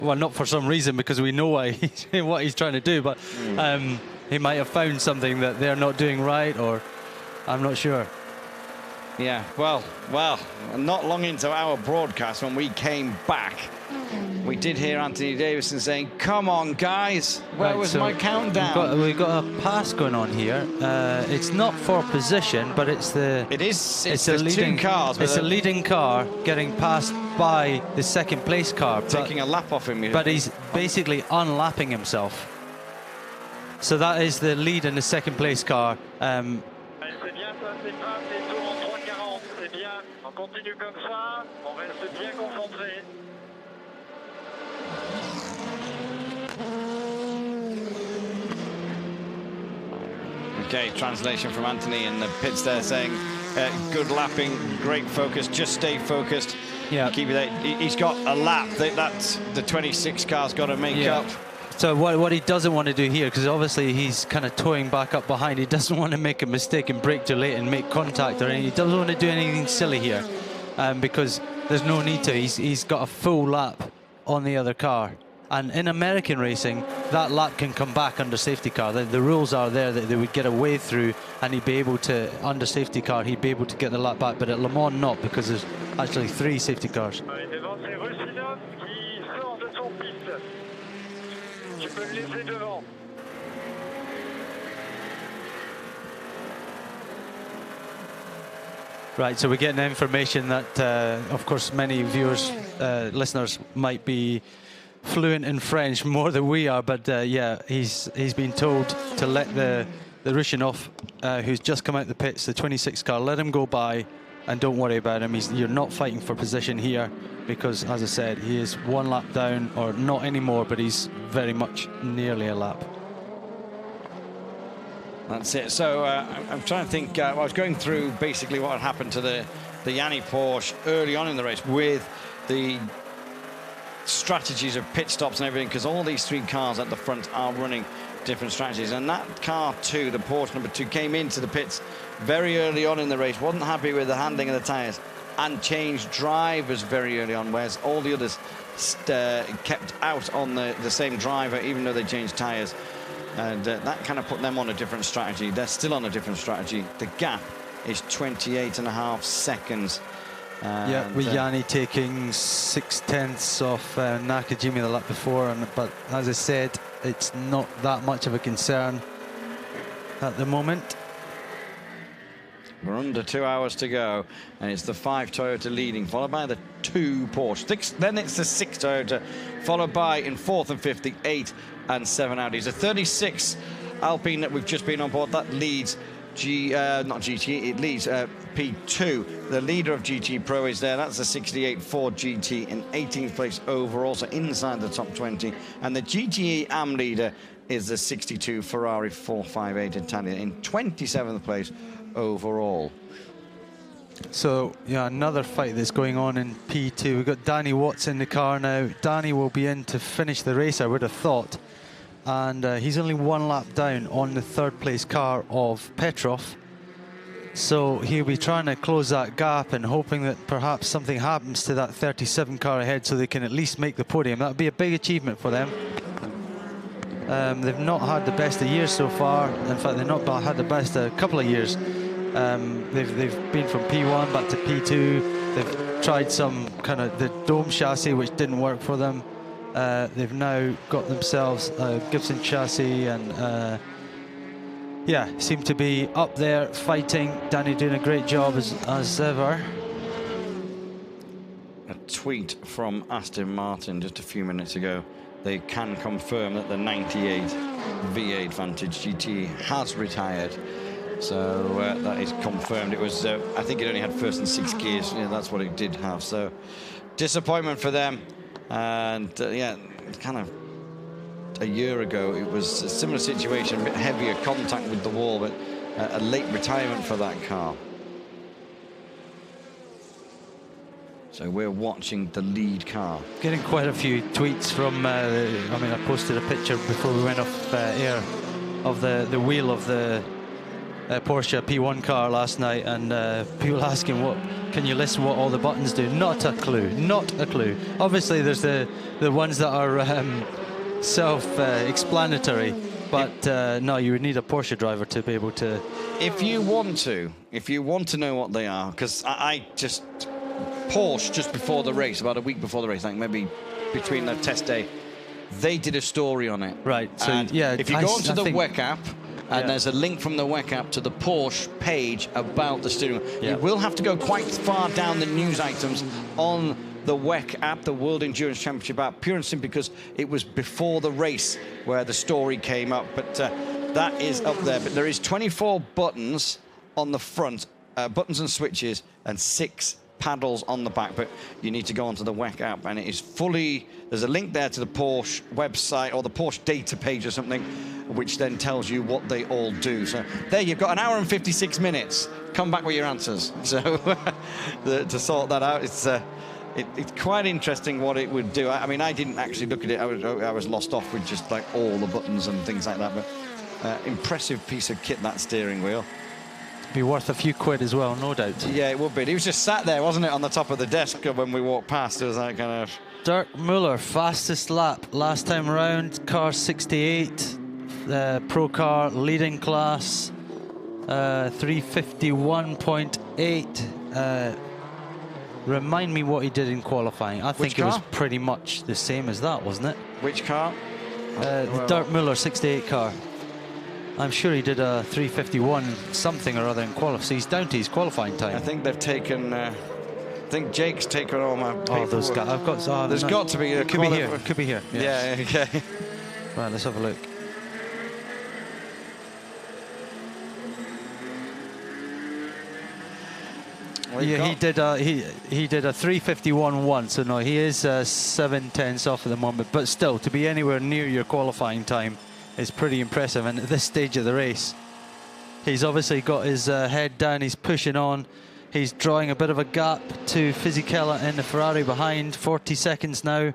well, not for some reason, because we know what he's trying to do, but he might have found something that they're not doing right, or I'm not sure. Yeah, well, not long into our broadcast, when we came back, we did hear Anthony Davidson saying, "Come on, guys, where was my countdown?" We've got a pass going on here. It's not for position, but it's the leading cars. It's a leading car getting passed by the second place car, taking a lap off him. But he's basically unlapping himself. So that is the lead in the second place car. Okay, translation from Anthony in the pits there saying, good lapping, great focus, just stay focused. Yeah. Keep it there. He's got a lap. That's the 26 car's got to make up. So what he doesn't want to do here, because obviously he's kind of towing back up behind, he doesn't want to make a mistake and brake too late and make contact or anything. He doesn't want to do anything silly here, because there's no need to. He's got a full lap on the other car. And in American racing, that lap can come back under safety car. The rules are there that they would get a way through, and he'd be able to, under safety car, he'd be able to get the lap back. But at Le Mans, not, because there's actually 3 safety cars. Right, so we're getting information that, of course, many viewers, listeners might be fluent in French more than we are, but yeah, he's been told to let the Russianov, who's just come out the pits, the 26 car, let him go by and don't worry about him. You're not fighting for position here, because, as I said, he is 1 lap down, or not anymore, but he's very much nearly a lap. That's it. So I'm trying to think. I was going through basically what had happened to the Yanni Porsche early on in the race with the strategies of pit stops and everything, because all these 3 cars at the front are running different strategies. And that car 2, the Porsche number 2, came into the pits very early on in the race, wasn't happy with the handling of the tyres, and changed drivers very early on, whereas all the others kept out on the same driver, even though they changed tyres. And that kind of put them on a different strategy. They're still on a different strategy. The gap is 28.5 seconds. Yeah, with Yanni taking 6/10 off Nakajima the lap before, but as I said, it's not that much of a concern at the moment. We're under 2 hours to go, and it's the 5 Toyota leading, followed by the 2 Porsche. Then it's the 6 Toyota, followed by, in 4th and 5th, the 8 and 7 Audis. The 36 Alpine that we've just been on board, that leads not GT, it leads P2. The leader of GT Pro is there. That's the 68 Ford GT in 18th place overall, so inside the top 20. And the GTE AM leader is the 62 Ferrari 458 Italian in 27th place overall. So, yeah, another fight that's going on in P2. We've got Danny Watts in the car now. Danny will be in to finish the race, I would have thought. And he's only 1 lap down on the 3rd place car of Petrov. So he'll be trying to close that gap and hoping that perhaps something happens to that 37 car ahead so they can at least make the podium. That would be a big achievement for them. They've not had the best of years so far. In fact, they've not had the best of a couple of years. They've been from P1 back to P2. They've tried some kind of the dome chassis, which didn't work for them. They've now got themselves a Gibson chassis, and yeah, seem to be up there fighting. Danny doing a great job as ever. A tweet from Aston Martin just a few minutes ago. They can confirm that the 98 V8 Vantage GT has retired. So that is confirmed. It was, I think it only had 1st and 6th gears. Yeah, that's what it did have. So disappointment for them. And yeah, kind of a year ago, it was a similar situation, a bit heavier contact with the wall, but a late retirement for that car. So we're watching the lead car. Getting quite a few tweets from, I mean, I posted a picture before we went off air of the wheel of the Porsche P1 car last night, and people asking, what can you list what all the buttons do? Not a clue, not a clue. Obviously there's the ones that are self-explanatory, but no, you would need a Porsche driver to be able to. If you want to know what they are, because Porsche just before the race, about a week before the race, like maybe between the test day, they did a story on it. Right. So and yeah, if you go onto the WEC app, and there's a link from the WEC app to the Porsche page about the steering wheel. You will have to go quite far down the news items on the WEC app, the World Endurance Championship app, pure and simply because it was before the race where the story came up. But that is up there. But there is 24 buttons on the front, buttons and switches, and 6 paddles on the back. But you need to go onto the WEC app, and it is fully. There's a link there to the Porsche website or the Porsche data page or something, which then tells you what they all do. So there you've got 1 hour and 56 minutes. Come back with your answers. So to sort that out, it's quite interesting what it would do. I mean, I didn't actually look at it. I was lost off with just like all the buttons and things like that. But impressive piece of kit, that steering wheel. Be worth a few quid as well, no doubt. Yeah, it would be. He was just sat there, wasn't it, on the top of the desk when we walked past. It was that kind of. Dirk Muller, fastest lap last time around, car 68, pro car leading class, 351.8. Remind me what he did in qualifying. I think it was pretty much the same as that, wasn't it? Which car? The Dirk Muller 68 car. I'm sure he did a 351 something or other in qualifying. So he's down to his qualifying time. I think they've taken. I think Jake's taken all my paperwork. Oh, those guys. I've got. There's got to be. Could be here. It could be here. Yes. Yeah. Okay. Right. Let's have a look. Yeah, he did a 351 once, so no, he is 7/10 off at the moment. But still, to be anywhere near your qualifying time is pretty impressive. And at this stage of the race, he's obviously got his head down. He's pushing on. He's drawing a bit of a gap to Fisichella in the Ferrari behind. 40 seconds now.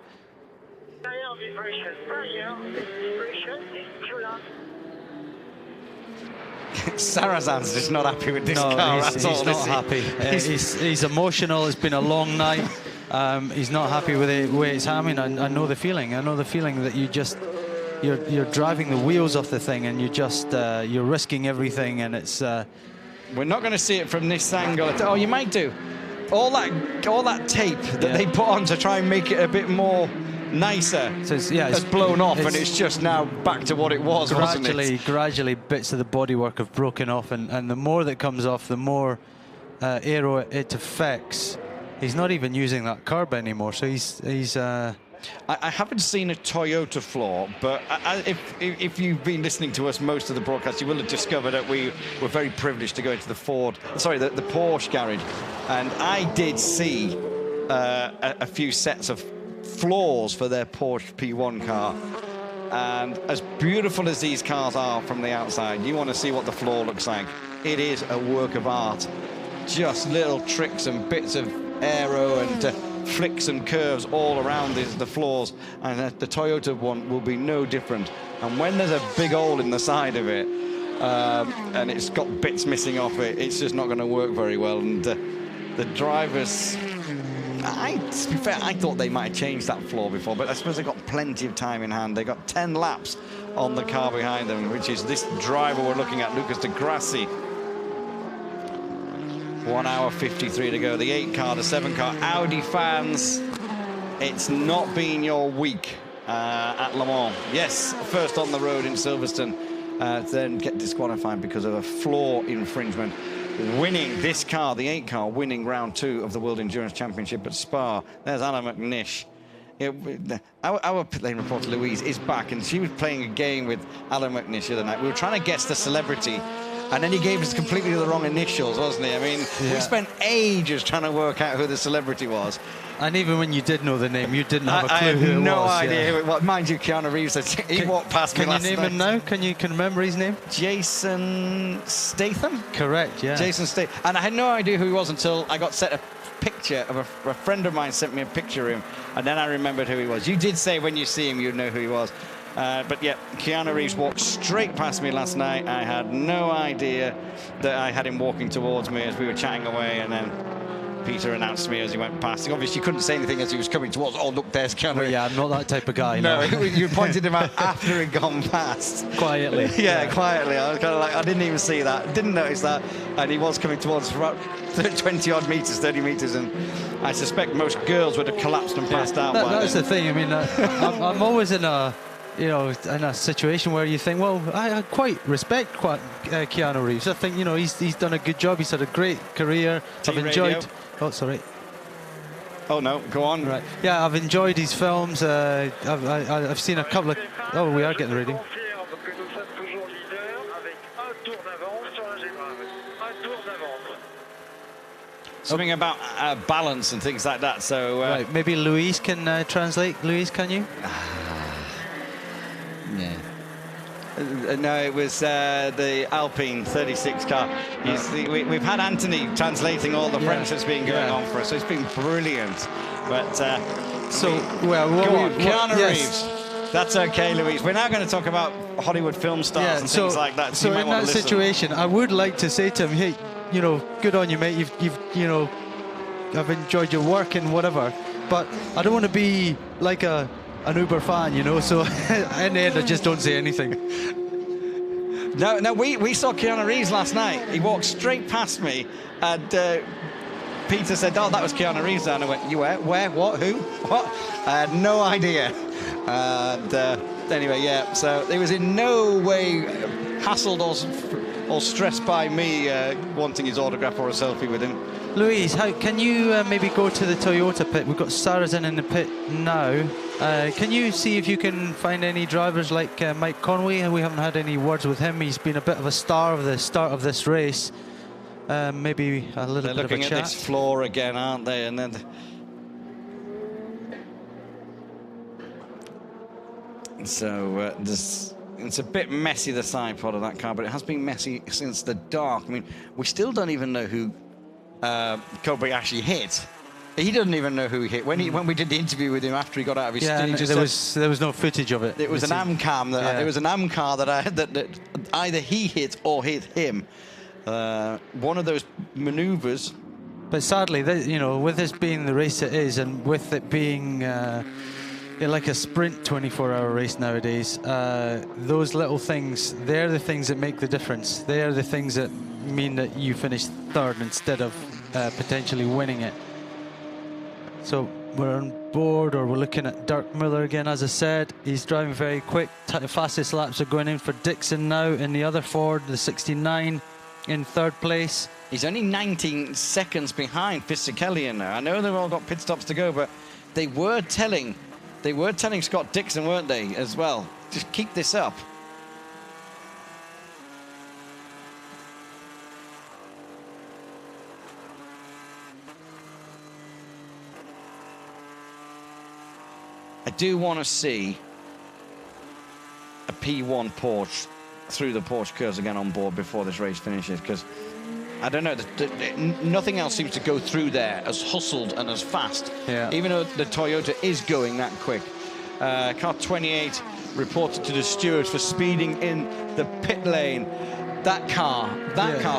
Sarrazan's just not happy with this car. He's not happy. He's emotional. It's been a long night. He's not happy with the way it's happening. I know the feeling. I know the feeling that you're driving the wheels off the thing, and you're risking everything, and it's. We're not going to see it from this angle. Oh, you might do. All that tape that they put on to try and make it a bit more nicer has blown off, and it's just now back to what it was, wasn't it? Gradually, bits of the bodywork have broken off, and the more that comes off, the more aero it affects. He's not even using that curb anymore, so he's. I haven't seen a Toyota flaw, but if you've been listening to us most of the broadcast, you will have discovered that we were very privileged to go into the Porsche garage, and I did see a few sets of flaws for their Porsche P1 car. And as beautiful as these cars are from the outside, you want to see what the floor looks like. It is a work of art. Just little tricks and bits of aero and flicks and curves all around the floors, and the Toyota one will be no different. And when there's a big hole in the side of it, and it's got bits missing off it, it's just not going to work very well. And the drivers, to be fair, I thought they might have changed that floor before, but I suppose they've got plenty of time in hand. They got 10 laps on the car behind them, which is this driver we're looking at, Lucas de Grassi. 1 hour 53 to go. The 8 car, the 7 car. Audi fans, it's not been your week at Le Mans. Yes, first on the road in Silverstone, then get disqualified because of a floor infringement. Winning this car, the 8 car, winning round 2 of the World Endurance Championship at Spa. There's Anna McNish. Our pit lane reporter Louise is back, and she was playing a game with Alan McNish the other night. We were trying to guess the celebrity, and then he gave us completely the wrong initials, wasn't he? I mean, we spent ages trying to work out who the celebrity was. And even when you did know the name, you didn't have a clue who it was. I have no idea who it was. Mind you, Keanu Reeves, he walked past me last night. Can you name him now? Can you remember his name? Jason Statham? Correct, yeah. Jason Statham. And I had no idea who he was until I got sent a picture of a friend of mine sent me a picture of him, and then I remembered who he was. You did say when you see him, you'd know who he was. But yeah, Keanu Reeves walked straight past me last night. I had no idea that I had him walking towards me as we were chatting away, and then Peter announced me as he went past. He obviously couldn't say anything as he was coming towards. Oh, look, there's Keanu. Well, yeah, I'm not that type of guy. No, you pointed him out after he'd gone past. Quietly. Yeah, quietly. I was kind of like, I didn't even see that, didn't notice that, and he was coming towards us for about 20-odd meters, 30 meters, and I suspect most girls would have collapsed and passed out. That's the thing. I mean, I'm always in a, in a situation where you think, well, I quite respect Keanu Reeves. I think, he's done a good job. He's had a great career. I've enjoyed. Radio. Oh, sorry. Oh no, go on. Right. Yeah, I've enjoyed his films. I've seen a couple of. Oh, we are getting the radio. Something about balance and things like that. So right, maybe Luis can translate. Luis, can you? Yeah. No, it was the Alpine 36 car. We've had Anthony translating all the French that's been going on for us, so it's been brilliant. But Keanu Reeves. That's okay, Louise. We're now going to talk about Hollywood film stars and things like that. So in that situation, I would like to say to him, hey, good on you, mate. You've I've enjoyed your work and whatever, but I don't want to be like an Uber fan, so in the end I just don't say anything. No, we saw Keanu Reeves last night. He walked straight past me, and Peter said, oh, that was Keanu Reeves. And I went, you where, what, who, what? I had no idea. And anyway, yeah, so it was in no way hassled or stressed by me wanting his autograph or a selfie with him. Louise, can you maybe go to the Toyota pit? We've got Sarthe in the pit now. Can you see if you can find any drivers like Mike Conway? We haven't had any words with him. He's been a bit of a star of the start of this race. Maybe a little bit of a chat. They're looking at this floor again, aren't they? And then so it's a bit messy, the side pod of that car, but it has been messy since the dark. I mean, we still don't even know who Kobe actually hit. He doesn't even know who he hit. When we did the interview with him after he got out of his studio, there was no footage of it. It was an Amcam that it was an Amcar that either he hit or hit him. One of those manoeuvres. But sadly, with this being the race it is, and with it being like a sprint 24-hour race nowadays, those little things, they're the things that make the difference. They're the things that mean that you finish third instead of potentially winning it. So we're on board, or we're looking at Dirk Muller again. As I said, he's driving very quick. Fastest laps are going in for Dixon now in the other Ford, the 69 in third place. He's only 19 seconds behind Fisichella now. I know they've all got pit stops to go, but they were telling Scott Dixon, weren't they, as well? Just keep this up. I do want to see a P1 Porsche through the Porsche curves again on board before this race finishes, because I don't know, nothing else seems to go through there as hustled and as fast, even though the Toyota is going that quick. Car 28 reported to the stewards for speeding in the pit lane. That car,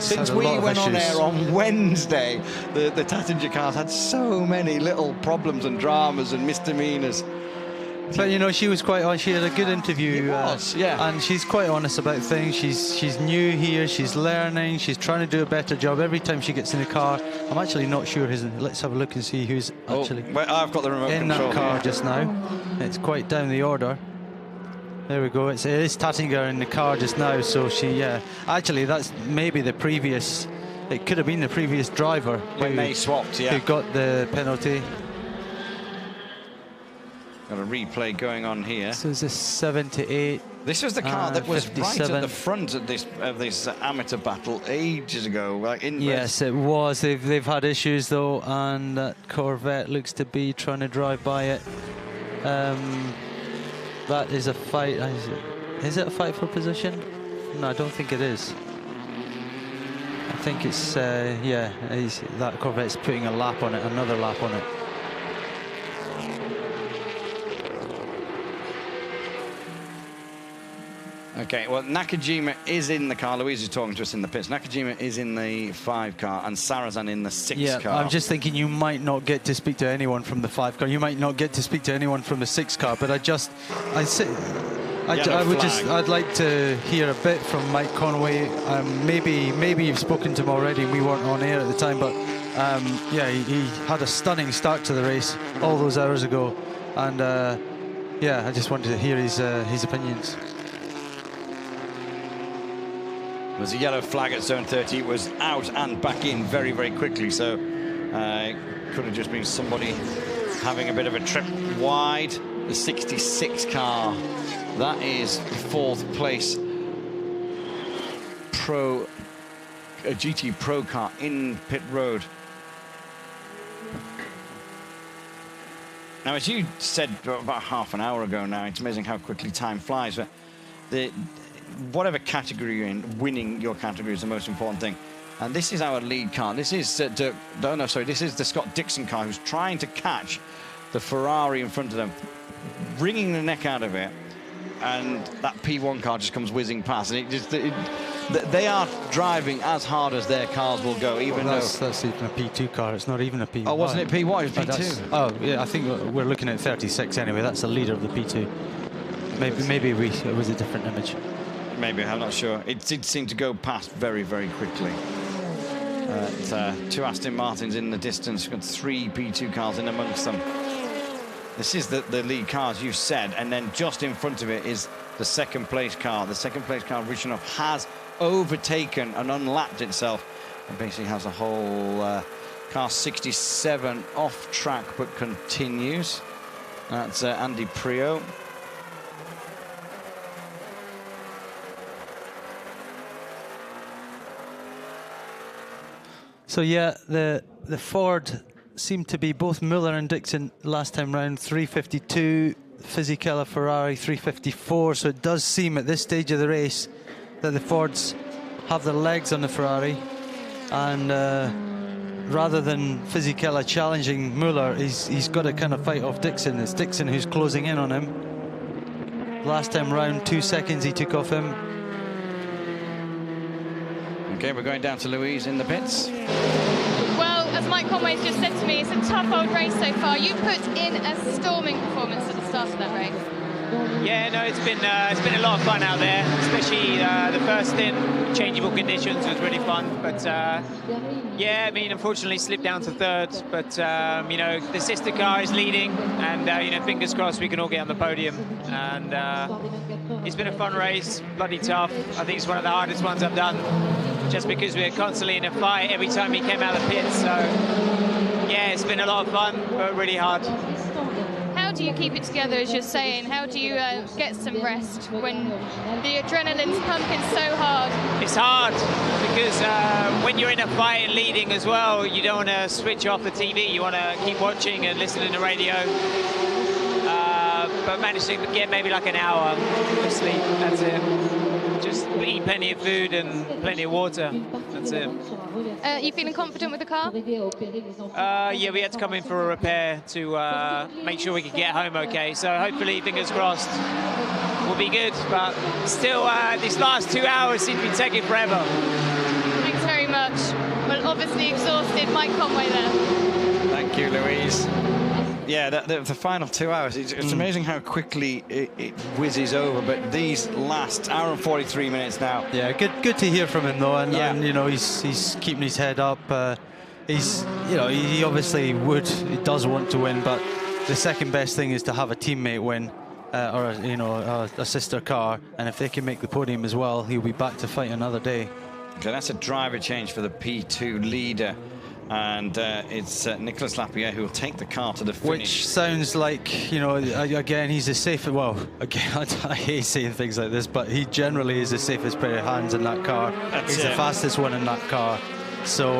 since we went on air on Wednesday, the Tattinger cars had so many little problems and dramas and misdemeanors. But she was quite on. She had a good interview. And she's quite honest about things. She's new here. She's learning. She's trying to do a better job every time she gets in the car. I'm actually not sure who's. Let's have a look and see who's actually. I've got the remote in control that car just now. It's quite down the order. There we go. It is Tattinger in the car just now. So she, actually, that's maybe the previous. It could have been the previous driver when they swapped. Who got the penalty. Got a replay going on here. So it's a 78. This was the car that was 57. right at the front of this amateur battle ages ago. Yes, it was. They've had issues though, and that Corvette looks to be trying to drive by it. That is a fight. Is it a fight for position? No, I don't think it is. I think it's that Corvette's putting a lap on it, another lap on it. Okay, well, Nakajima is in the car. Louise is talking to us in the pits. Nakajima is in the 5 car and Sarazan in the 6 car. I'm just thinking you might not get to speak to anyone from the 5 car. You might not get to speak to anyone from the 6 car, but I'd like to hear a bit from Mike Conway. Maybe you've spoken to him already and we weren't on air at the time, but yeah, he had a stunning start to the race all those hours ago. And yeah, I just wanted to hear his opinions. There's a yellow flag at zone 30. It was out and back in very, very quickly. So could have just been somebody having a bit of a trip wide. The 66 car, that is 4th place a GT Pro car in pit road. Now, as you said about half an hour ago now, it's amazing how quickly time flies. But whatever category you're in, winning your category is the most important thing. And this is our lead car. This is this is the Scott Dixon car who's trying to catch the Ferrari in front of them, wringing the neck out of it, and that P1 car just comes whizzing past. And they are driving as hard as their cars will go, even though that's even a P2 car. It's not even a P1. Oh, wasn't it P1? It was P2. Oh, yeah. I think we're looking at 36 anyway. That's the leader of the P2. Maybe it was a different image. Maybe, I'm not sure. It did seem to go past very, very quickly. 2 Aston Martins in the distance. We've got 3 P2 cars in amongst them. This is the lead car, as you said, and then just in front of it is the 2nd place car. The 2nd place car, Richanov, has overtaken and unlapped itself and basically has a whole car 67 off track but continues. That's Andy Prio. So yeah, the Ford seemed to be both Muller and Dixon last time round, 352, Fisichella Ferrari 354. So it does seem at this stage of the race that the Fords have their legs on the Ferrari, and rather than Fisichella challenging Muller, he's got to kind of fight off Dixon. It's Dixon who's closing in on him. Last time round, 2 seconds he took off him. Okay, we're going down to Louise in the pits. Well, as Mike Conway's just said to me, it's a tough old race so far. You put in a storming performance at the start of that race. Yeah, no, it's been a lot of fun out there, especially the first stint, changeable conditions was really fun. But yeah, I mean, unfortunately slipped down to 3rd. But you know, the sister car is leading, and you know, fingers crossed we can all get on the podium. And it's been a fun race, bloody tough. I think it's one of the hardest ones I've done, just because we're constantly in a fight every time we came out of the pits. So yeah, it's been a lot of fun, but really hard. How do you keep it together, as you're saying? How do you get some rest when the adrenaline's pumping so hard? It's hard because when you're in a fight and leading as well, you don't want to switch off the TV. You want to keep watching and listening to the radio. But managed to get maybe like an hour of sleep. That's it. Just eat plenty of food and plenty of water. That's it. You feeling confident with the car? Yeah, we had to come in for a repair to make sure we could get home okay. So hopefully, fingers crossed, we'll be good. But still, these last 2 hours seem to be taking forever. Thanks very much. Well, obviously exhausted, Mike Conway there. Thank you, Louise. Yeah, the final 2 hours, it's amazing how quickly it whizzes over, but these last hour and 43 minutes now. Yeah, good to hear from him though, and you know, he's keeping his head up. He's, you know, he obviously he does want to win, but the second best thing is to have a teammate win, or you know, a sister car, and if they can make the podium as well, he'll be back to fight another day. Okay, that's a driver change for the P2 leader. And it's Nicolas Lapierre who will take the car to the finish. Which sounds like, you know, again, he's the safest. Well, again, I hate saying things like this, but he generally is the safest pair of hands in that car. He's the fastest one in that car. So,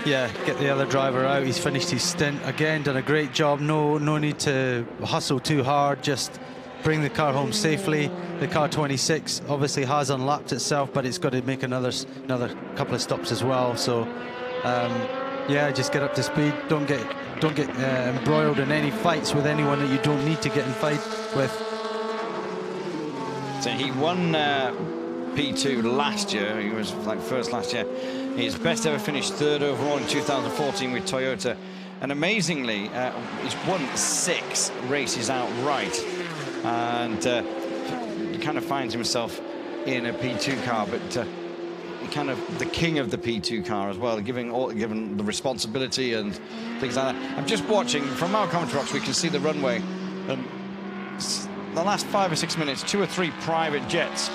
yeah, get the other driver out. He's finished his stint. Again, done a great job. No need to hustle too hard. Just bring the car home safely. The car 26 obviously has unlapped itself, but it's got to make another couple of stops as well. So. Yeah, just get up to speed. Don't get embroiled in any fights with anyone that you don't need to get in fight with. So he won P2 last year. He was like first last year. His best ever finished third overall in 2014 with Toyota. And amazingly, he's won 6 races outright. And he kind of finds himself in a P2 car, but kind of the king of the P2 car as well, given the responsibility and things like that. I'm just watching from our commentary box. We can see the runway, and the last 5 or 6 minutes, 2 or 3 private jets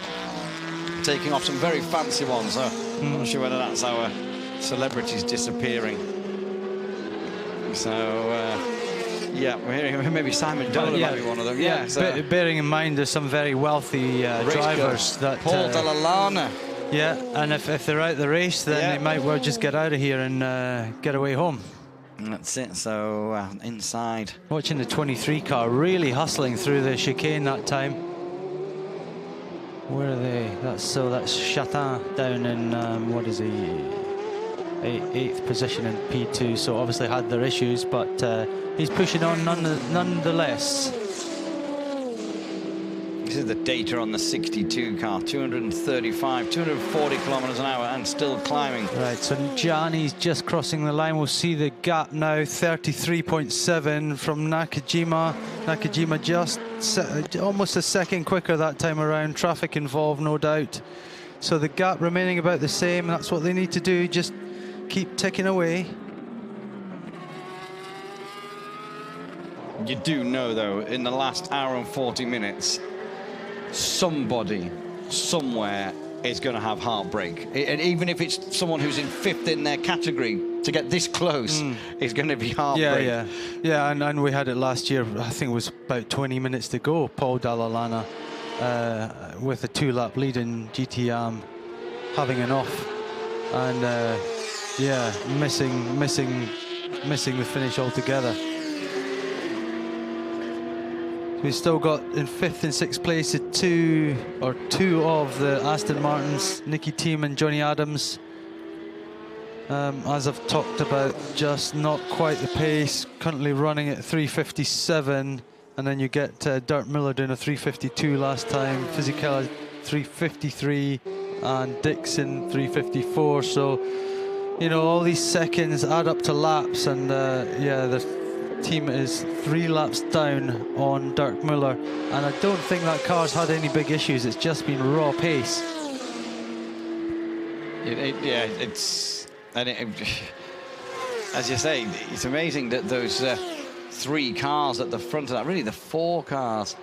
taking off, some very fancy ones. So I'm not sure whether that's our celebrities disappearing. So yeah, we're hearing maybe Simon Dillon might be one of them. Yeah, so bearing in mind there's some very wealthy drivers that Paul Dalla. Yeah, and if they're out the race, then they might well just get out of here and get away home. And that's it. So inside, watching the 23 car really hustling through the chicane that time. Where are they? That's Sarthe down in what is he? 8th position in P2. So obviously had their issues, but he's pushing on nonetheless. This is the data on the 62 car, 235, 240 kilometers an hour and still climbing. Right, so Gianni's just crossing the line. We'll see the gap now, 33.7 from Nakajima. Nakajima just almost a second quicker that time around. Traffic involved, no doubt. So the gap remaining about the same. That's what they need to do, just keep ticking away. You do know, though, in the last hour and 40 minutes, somebody somewhere is going to have heartbreak, and even if it's someone who's in 5th in their category, to get this close is going to be heartbreak. Yeah, and we had it last year. I think it was about 20 minutes to go. Paul Dalla with a 2-lap lead in GTM, having an off, and missing the finish altogether. We've still got in 5th and 6th place two of the Aston Martins, Nicky Thiem and Johnny Adams. As I've talked about, just not quite the pace. Currently running at 3:57, and then you get Dirk Miller doing a 3:52 last time, Fisichella 3:53, and Dixon 3:54. So, you know, all these seconds add up to laps, and the team is 3 laps down on Dirk Miller, and I don't think that car's had any big issues. It's just been raw pace. As you say, it's amazing that those 3 cars at the front of that, really the 4 cars,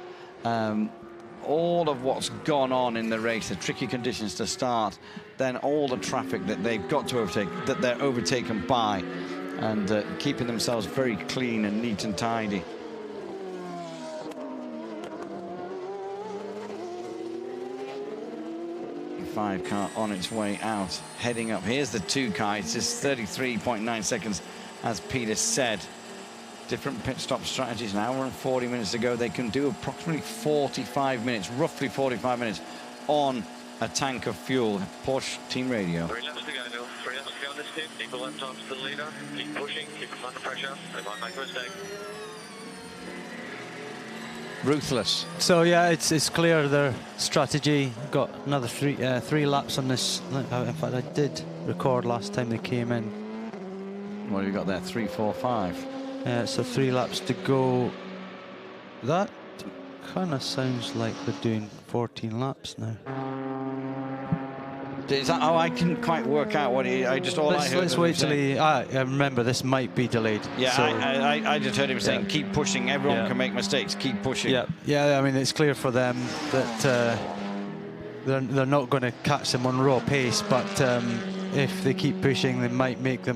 all of what's gone on in the race, the tricky conditions to start, then all the traffic that they've got to overtake, that they're overtaken by, and keeping themselves very clean and neat and tidy. The 5 car on its way out, heading up. Here's the 2 car. It's just 33.9 seconds, as Peter said. Different pit stop strategies. An hour and 40 minutes to go. They can do approximately 45 minutes, roughly 45 minutes, on a tank of fuel. Porsche Team Radio. 3 laps to go, Neil. 3 laps to go on this tip. Keep the left arms to the leader. Keep pushing. Keep them under pressure. They might make a mistake. Ruthless. So yeah, it's clear their strategy. Got another 3 laps on this. In fact, I did record last time they came in. What have you got there? 3, 4, 5. So 3 laps to go. That kind of sounds like they're doing 14 laps now. Is that, I couldn't quite work out what he. Let's wait till he. Remember, this might be delayed. Yeah, so, I just heard him saying, keep pushing. Everyone can make mistakes. Keep pushing. Yeah. I mean, it's clear for them that they're not going to catch them on raw pace, but if they keep pushing, they might make a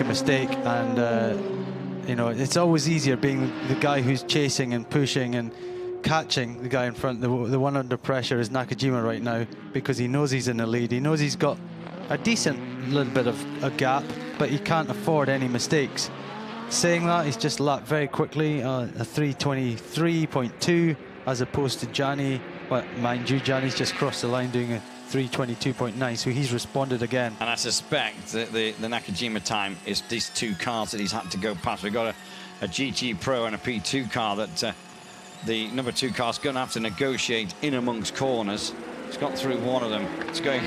mistake, and you know, it's always easier being the guy who's chasing and pushing and catching the guy in front. The one under pressure is Nakajima right now, because he knows he's in the lead. He knows he's got a decent little bit of a gap, but he can't afford any mistakes. Saying that, he's just lapped very quickly, a 3:23.2 as opposed to Gianni. But mind you, Gianni's just crossed the line doing a 3:22.9, so he's responded again. And I suspect that the Nakajima time is these 2 cars that he's had to go past. We've got a GT Pro and a P2 car that the number 2 car's going to have to negotiate in amongst corners. He's got through one of them. It's going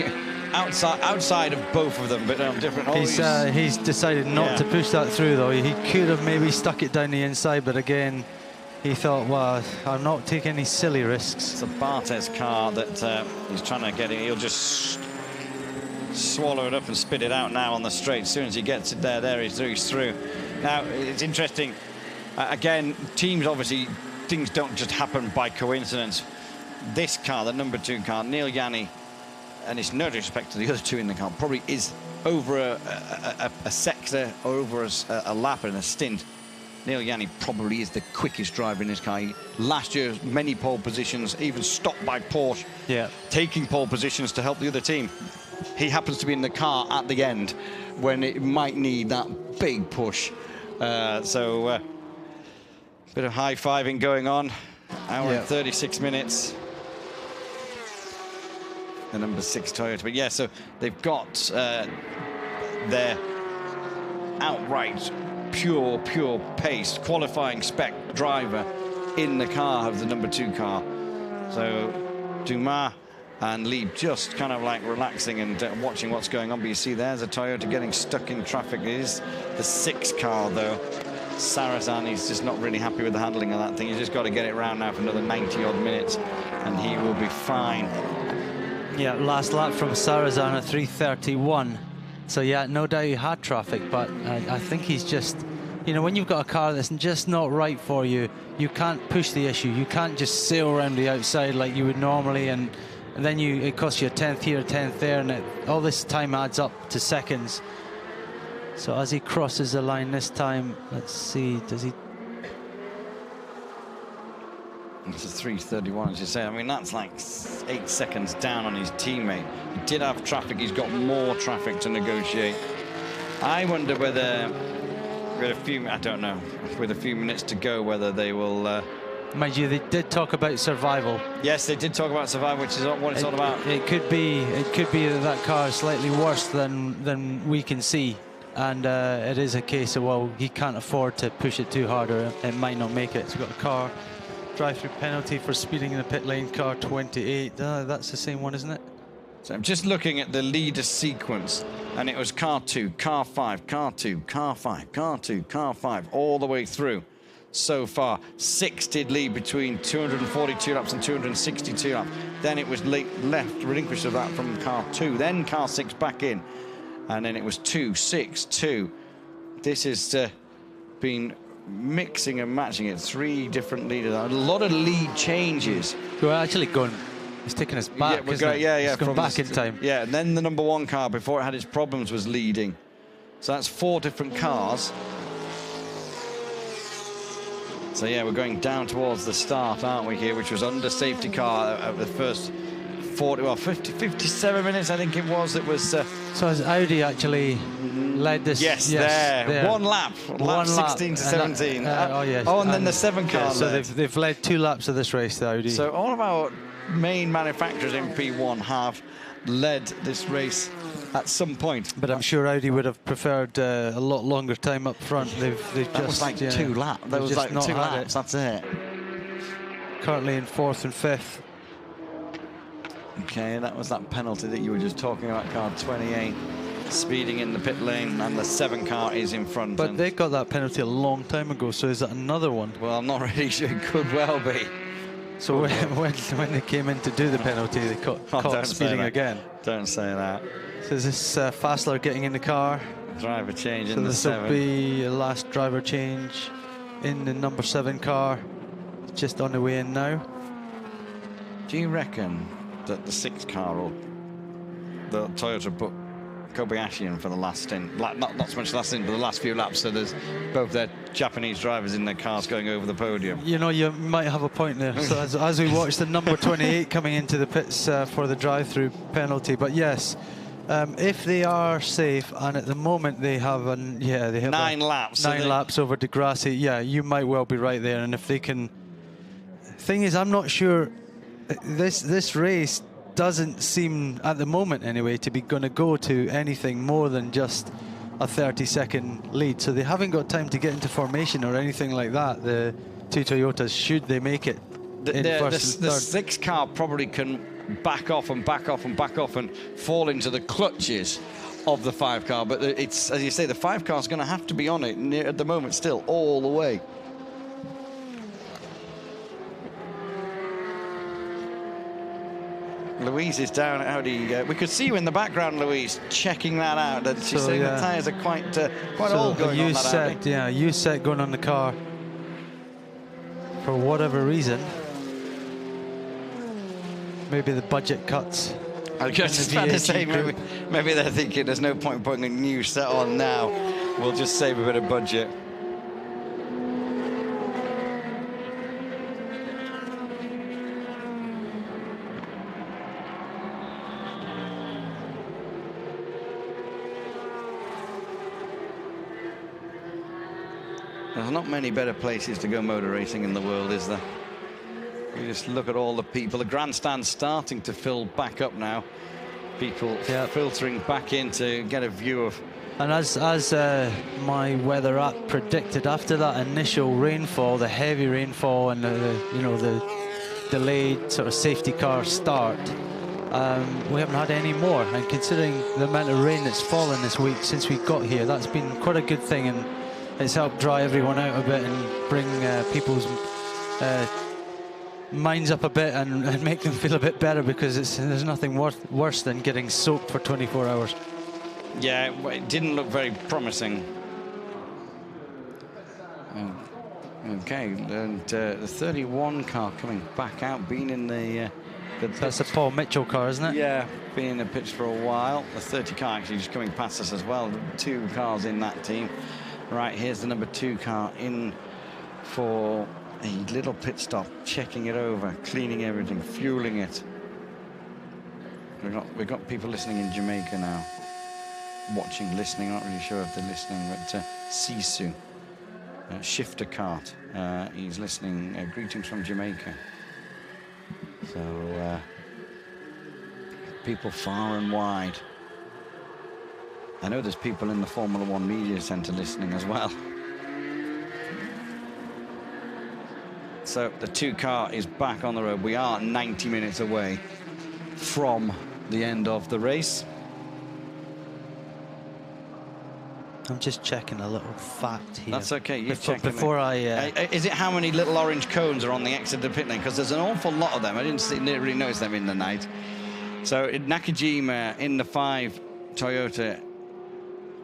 outside of both of them, but on different. He's decided not to push that through, though. He could have maybe stuck it down the inside, but again, he thought, well, I'm not taking any silly risks. It's a Bartes car that he's trying to get it. He'll just swallow it up and spit it out now on the straight. As soon as he gets it there he's through. Now, it's interesting. Again, teams, obviously, things don't just happen by coincidence. This car, the number 2 car, Neil Yanni, and it's no disrespect to the other 2 in the car, probably is over a sector or over a lap and a stint. Neil Yanni probably is the quickest driver in this car. Last year, many pole positions, even stopped by Porsche, taking pole positions to help the other team. He happens to be in the car at the end when it might need that big push. So, bit of high-fiving going on. Hour and 36 minutes. The number 6 Toyota. But yeah, so they've got their outright pure pace qualifying spec driver in the car of the number 2 car. So Dumas and Lieb just kind of like relaxing and watching what's going on. But you see there's a Toyota getting stuck in traffic. It is the 6 car though. Sarthe, he's just not really happy with the handling of that thing. He's just got to get it round now for another 90 odd minutes and he will be fine. Yeah, last lap from Sarthe at 3:31. So yeah, no doubt he had traffic, but I think he's just, you know, when you've got a car that's just not right for you, you can't push the issue. You can't just sail around the outside like you would normally, and then it costs you a 10th here, a 10th there, and all this time adds up to seconds. So as he crosses the line this time, let's see, does he? It's a 3:31, as you say. I mean, that's like 8 seconds down on his teammate. He did have traffic. He's got more traffic to negotiate. I wonder whether, with a few, I don't know, with a few minutes to go, whether they will. Mind you, they did talk about survival. Yes, they did talk about survival, which is what it's all about. It could be that car is slightly worse than we can see, and it is a case of, well, he can't afford to push it too hard, or it might not make it. So we've got a car. Drive-through penalty for speeding in the pit lane, car 28. That's the same one, isn't it? So I'm just looking at the leader sequence, and it was car 2, car 5, car 2, car 5, car 2, car 5, all the way through so far. 6 did lead between 242 laps and 262 laps. Then it was left relinquished of that from car 2, then car 6 back in, and then it was 2, 6, 2. This has been mixing and matching it. 3 different leaders. A lot of lead changes. We're actually going. It's taking us back. It's going back in time. Yeah, and then the number 1 car, before it had its problems, was leading. So that's 4 different cars. So yeah, we're going down towards the start, aren't we, here, which was under safety car of the first 57 minutes, I think it was. It was. So has Audi actually led this? Yes, there. One lap 16 to 17. Yes. Oh, and then the 7 car. So they've led 2 laps of this race, the Audi. So all of our main manufacturers in P1 have led this race at some point. But I'm sure Audi would have preferred a lot longer time up front. They've that just was like 2 laps. That was like 2 laps. That's it. Currently in 4th and 5th. Okay, that was that penalty that you were just talking about, car 28. Speeding in the pit lane, and the 7 car is in front. But they got that penalty a long time ago, so is that another one? Well, I'm not really sure. It could well be. So when they came in to do the penalty, they caught speeding again. Don't say that. So is this Fassler getting in the car? Driver change in the 7. So this will be a last driver change in the number 7 car. Just on the way in now. Do you reckon that the 6 car or the Toyota put Kobayashi in for the last stint? Not so much the last stint, but the last few laps. So there's both their Japanese drivers in their cars going over the podium. You know, you might have a point there. So as we watch the number 28 coming into the pits for the drive-through penalty. But yes, if they are safe, and at the moment they have 9 laps. 9 laps over Degrassi. Yeah, you might well be right there. And if they can, thing is, I'm not sure. This race doesn't seem, at the moment anyway, to be going to go to anything more than just a 30-second lead. So they haven't got time to get into formation or anything like that, the two Toyotas, should they make it in first and the third. 6 car probably can back off and back off and back off and fall into the clutches of the 5 car. But it's, as you say, the 5 car is going to have to be on it at the moment still, all the way. Louise is down at Audi. We could see you in the background, Louise, checking that out. She's saying the tyres are quite old going on that Audi. Yeah, U-set going on the car for whatever reason. Maybe the budget cuts. I was just about to say, maybe they're thinking there's no point putting a new set on now. We'll just save a bit of budget. There's not many better places to go motor racing in the world, is there? You just look at all the people. The grandstand's starting to fill back up now. People filtering back in to get a view of. And as my weather app predicted, after that initial rainfall, the heavy rainfall and the delayed sort of safety car start, we haven't had any more. And considering the amount of rain that's fallen this week since we got here, that's been quite a good thing, and it's helped dry everyone out a bit and bring people's minds up a bit and make them feel a bit better, because there's nothing worse than getting soaked for 24 hours. Yeah, it didn't look very promising. Okay, and the 31 car coming back out, being in the that's the Paul Mitchell car, isn't it? Yeah, been in the pits for a while. The 30 car actually just coming past us as well. 2 cars in that team. Right, here's the number 2 car in for a little pit stop, checking it over, cleaning everything, fueling it. We've got people listening in Jamaica now, watching, listening. I'm not really sure if they're listening, but Sisu, shifter cart, he's listening. Greetings from Jamaica. So people far and wide. I know there's people in the Formula 1 Media Centre listening as well. So the 2 car is back on the road. We are 90 minutes away from the end of the race. I'm just checking a little fact here. That's okay. You check before Is it how many little orange cones are on the exit of the pit lane? Because there's an awful lot of them. I didn't really notice them in the night. So Nakajima in the 5 Toyota,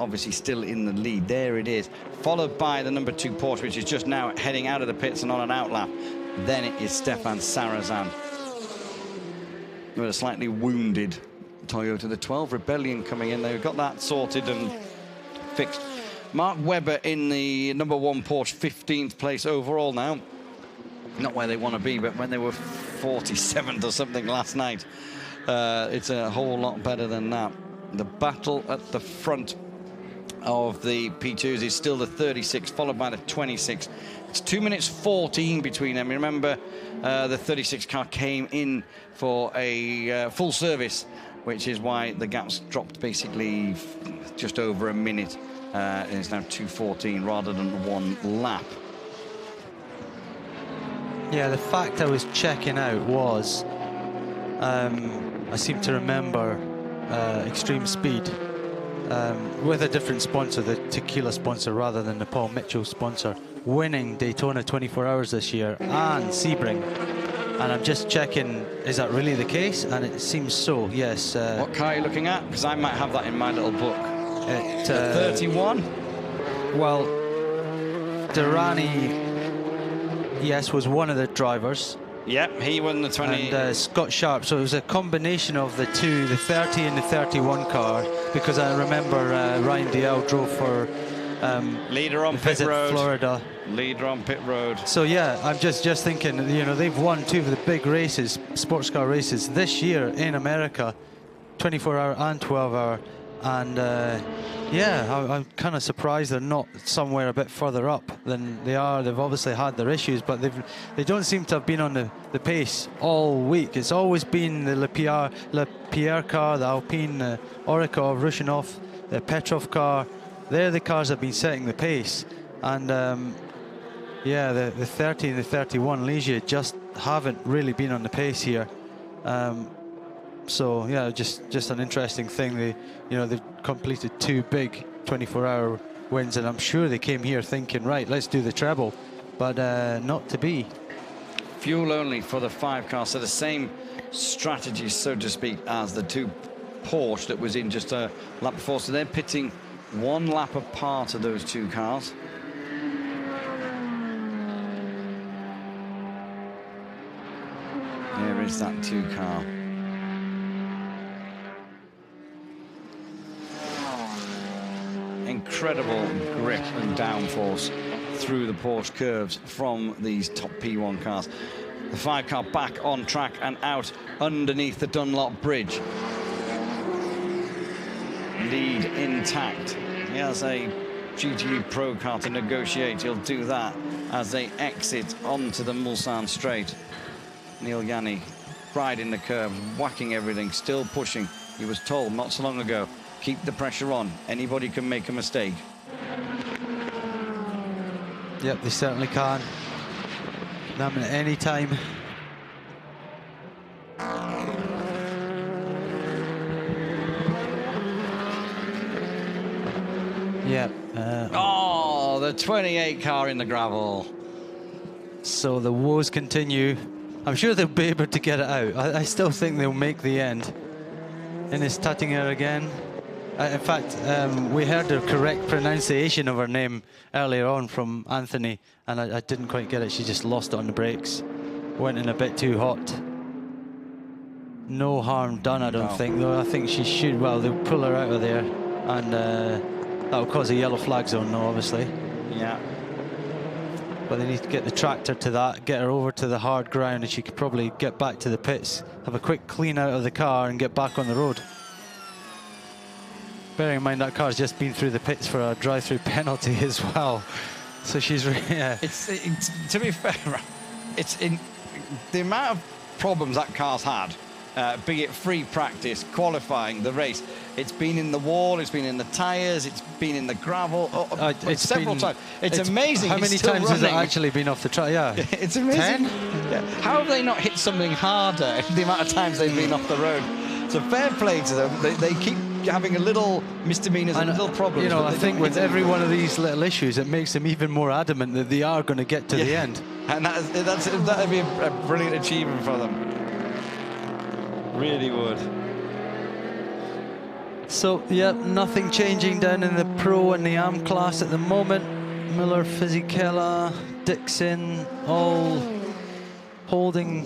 obviously still in the lead. There it is, followed by the number 2 Porsche, which is just now heading out of the pits and on an outlap. Then it is Stefan Sarazan with a slightly wounded Toyota. The 12 Rebellion coming in. They've got that sorted and fixed. Mark Webber in the number 1 Porsche, 15th place overall now. Not where they want to be, but when they were 47th or something last night, it's a whole lot better than that. The battle at the front of the P2s is still the 36, followed by the 26. It's 2 minutes 14 between them. Remember, the 36 car came in for a full service, which is why the gap's dropped basically just over a minute. It's now 2:14 rather than 1 lap. Yeah, the fact I was checking out was, I seem to remember Extreme Speed with a different sponsor, the tequila sponsor rather than the Paul Mitchell sponsor, winning Daytona 24 Hours this year and Sebring. And I'm just checking, is that really the case? And it seems so, yes. What car are you looking at? Because I might have that in my little book. 31? Well, Durrani, yes, was one of the drivers. Yep, he won the 20. And Scott Sharp, so it was a combination of the 2, the 30 and the 31 car, because I remember Ryan DL drove for leader on pit road, Florida. Leader on pit road. So yeah, I'm just thinking, you know, they've won 2 of the big races, sports car races this year in America, 24-hour and 12-hour. And yeah, I'm kind of surprised they're not somewhere a bit further up than they are. They've obviously had their issues, but they don't seem to have been on the pace all week. It's always been the Lapierre car, the Alpine, the Orikov, Rushinov, the Petrov car. They're the cars that have been setting the pace. And Yeah, the 30 and the 31 Ligier just haven't really been on the pace here. So yeah, just an interesting thing. They've completed 2 big 24-hour wins, and I'm sure they came here thinking, right, let's do the treble, but not to be. Fuel only for the 5 car, so the same strategy, so to speak, as the 2 Porsche that was in just a lap before. So they're pitting 1 lap apart of those 2 cars. There is that 2 car. Incredible grip and downforce through the Porsche curves from these top P1 cars. The 5 car back on track and out underneath the Dunlop bridge. Lead intact. He has a GTE Pro car to negotiate. He'll do that as they exit onto the Mulsanne straight. Neil Yanni riding the curve, whacking everything, still pushing. He was told not so long ago, keep the pressure on. Anybody can make a mistake. Yep, they certainly can. Them at any time. Yep. Oh, the 28 car in the gravel. So the woes continue. I'm sure they'll be able to get it out. I still think they'll make the end. Ines Tattinger again. In fact, we heard the correct pronunciation of her name earlier on from Anthony, and I didn't quite get it. She just lost it on the brakes. Went in a bit too hot. No harm done, I don't think, though. I think she should, well, they'll pull her out of there, and that'll cause a yellow flag zone, though, obviously. Yeah. But they need to get the tractor to that, get her over to the hard ground, and she could probably get back to the pits, have a quick clean out of the car, and get back on the road. Bearing in mind that car's just been through the pits for a drive-through penalty as well. So she's, yeah. It's to be fair, it's in the amount of problems that car's had, be it free practice, qualifying, the race. It's been in the wall, it's been in the tyres, it's been in the gravel, it's several times. It's amazing. How many times has it actually been off the track? Yeah. It's amazing. 10? Yeah. How have they not hit something harder the amount of times they've been off the road? So fair play to them. They keep having a little misdemeanors and little problems. You know, I think with every one of these little issues, it makes them even more adamant that they are going to get to the end. And that'd be a brilliant achievement for them. Really would. So, yeah, nothing changing down in the Pro and the AM class at the moment. Miller, Fisichella, Dixon, all holding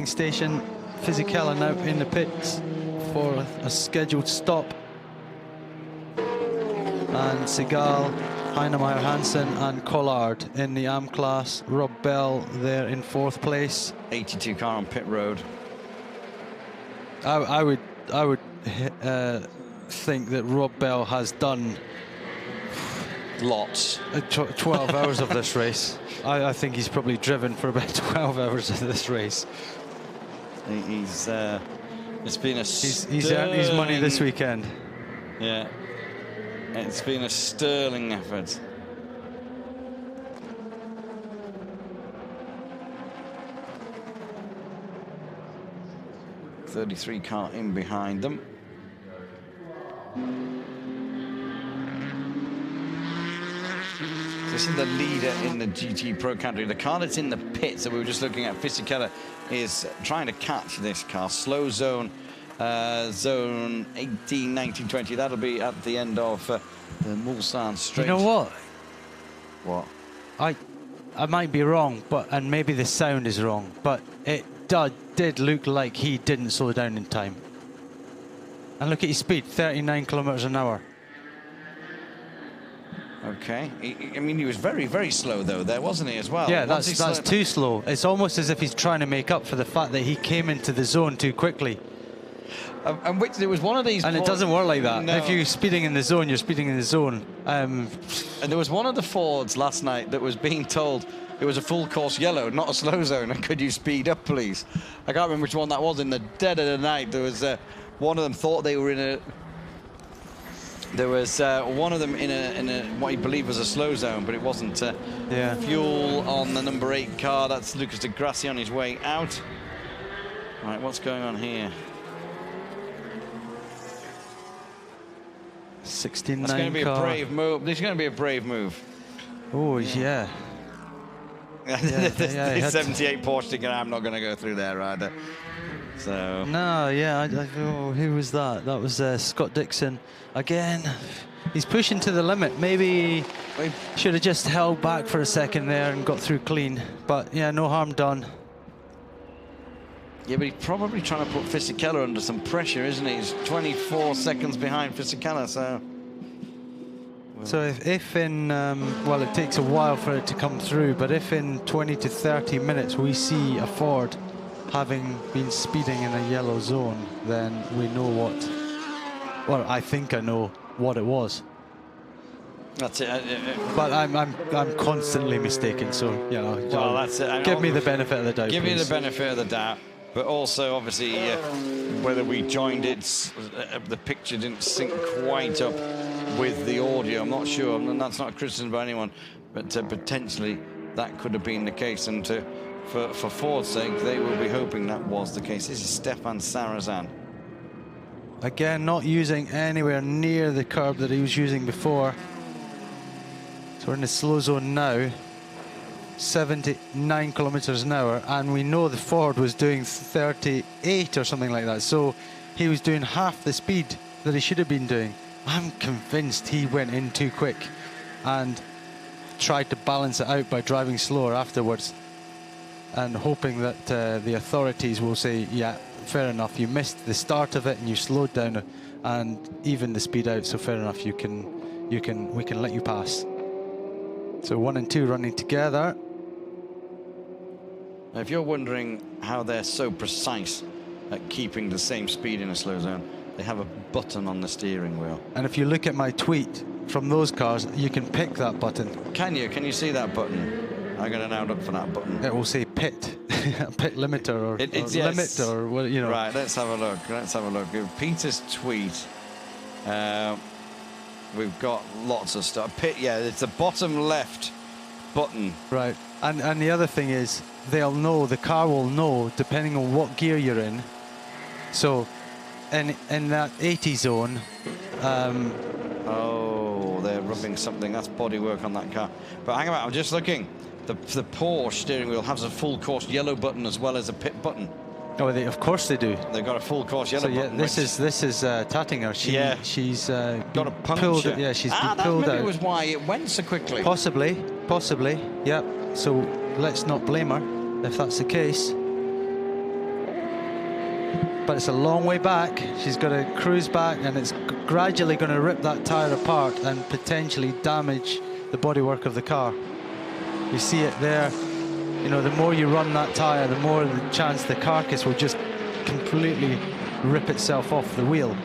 station. Fisichella now in the pits for a scheduled stop. And Segal, Heinemeyer, Hansen and Collard in the AM class. Rob Bell there in 4th place. 82 car on pit road. I would think that Rob Bell has done lots. 12 hours of this race. I think he's probably driven for about 12 hours of this race. He's it's been a he's earned his money this weekend. Yeah, it's been a sterling effort. .33 car in behind them. This is the leader in the GT Pro category. The car that's in the pits that we were just looking at, Fisichella, is trying to catch this car. Slow zone, zone 18, 19, 20. That'll be at the end of the Mulsanne straight. You know what? What? I might be wrong, and maybe the sound is wrong, but it did look like he didn't slow down in time. And look at his speed, 39 kilometers an hour. Okay. I mean, he was very, very slow, though, there, wasn't he, as well? Yeah, that's too slow. It's almost as if he's trying to make up for the fact that he came into the zone too quickly. And which there was one of these... And it doesn't work like that. No. If you're speeding in the zone, you're speeding in the zone. And there was one of the Fords last night that was being told it was a full course yellow, not a slow zone, and could you speed up, please? I can't remember which one that was. In the dead of the night, there was one of them thought they were in There was one of them in a what he believed was a slow zone, but it wasn't. Yeah. Fuel on the number 8 car. That's Lucas de Grassi on his way out. Right, what's going on here? 69 That's going to be car. a brave move. This is going to be a brave move. Oh, yeah. This 78 Porsche ticket, I'm not going to go through there either. So. No, yeah, oh, who was that? That was Scott Dixon. Again, he's pushing to the limit. Maybe he should have just held back for a second there and got through clean. But yeah, no harm done. Yeah, but he's probably trying to put Fisichella under some pressure, isn't he? He's 24 seconds behind Fisichella, so. So if in, well, it takes a while for it to come through, but if in 20 to 30 minutes we see a Ford having been speeding in a yellow zone, then we know what, well, I think I know what it was. That's it. But I'm constantly mistaken, so, you know, well, that's it. Give me the benefit of the doubt, Give please. me the benefit of the doubt. But also, obviously, whether we joined it, the picture didn't sync quite up with the audio. I'm not sure, and that's not a criticism by anyone, but potentially that could have been the case. And for Ford's sake, they will be hoping that was the case. This is Stefan Sarazan. Again, not using anywhere near the curb that he was using before. So we're in the slow zone now. 79 kilometers an hour, and we know the Ford was doing 38 or something like that, so he was doing half the speed that he should have been doing. I'm convinced he went in too quick and tried to balance it out by driving slower afterwards and hoping that the authorities will say, yeah, fair enough, you missed the start of it and you slowed down and even the speed out, so fair enough, we can let you pass. So 1 and 2 running together. Now, if you're wondering how they're so precise at keeping the same speed in a slow zone, they have a button on the steering wheel. And if you look at my tweet from those cars, you can pick that button. Can you? Can you see that button? I'm going to now look for that button. It will say pit, pit limiter or Yes. limit or what, you know. Right, let's have a look. Let's have a look. Peter's tweet. We've got lots of stuff. Pit, yeah, it's the bottom left button. Right, and the other thing is, they'll know, the car will know, depending on what gear you're in. So, in that 80 zone... oh, they're rubbing something. That's bodywork on that car. But hang on, I'm just looking. The Porsche steering wheel has a full course yellow button as well as a pit button. Oh, of course they do. They've got a full course yellow button. This is Tattinger. She's got a puncture. pulled. Yeah, she's been pulled out. Maybe it was why it went so quickly. Possibly. Yep. So let's not blame her if that's the case. But it's a long way back. She's got to cruise back, and it's gradually going to rip that tyre apart and potentially damage the bodywork of the car. You see it there. You know, the more you run that tyre, the more the chance the carcass will just completely rip itself off the wheel.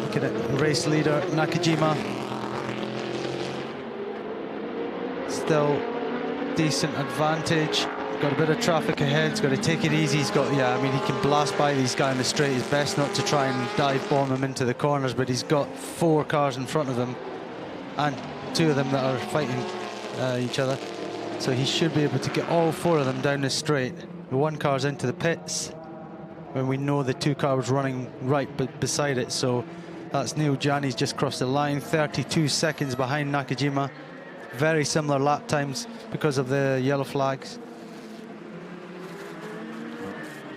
Look at it, race leader Nakajima. Still decent advantage. Got a bit of traffic ahead, he's got to take it easy. He's got, yeah, I mean, he can blast by these guys in the straight. It's best not to try and dive bomb them into the corners, but he's got 4 cars in front of him and 2 of them that are fighting each other. So he should be able to get all 4 of them down the straight. The 1 car's into the pits when we know the 2 cars running right beside it. So that's Neil Gianni's just crossed the line, 32 seconds behind Nakajima. Very similar lap times because of the yellow flags.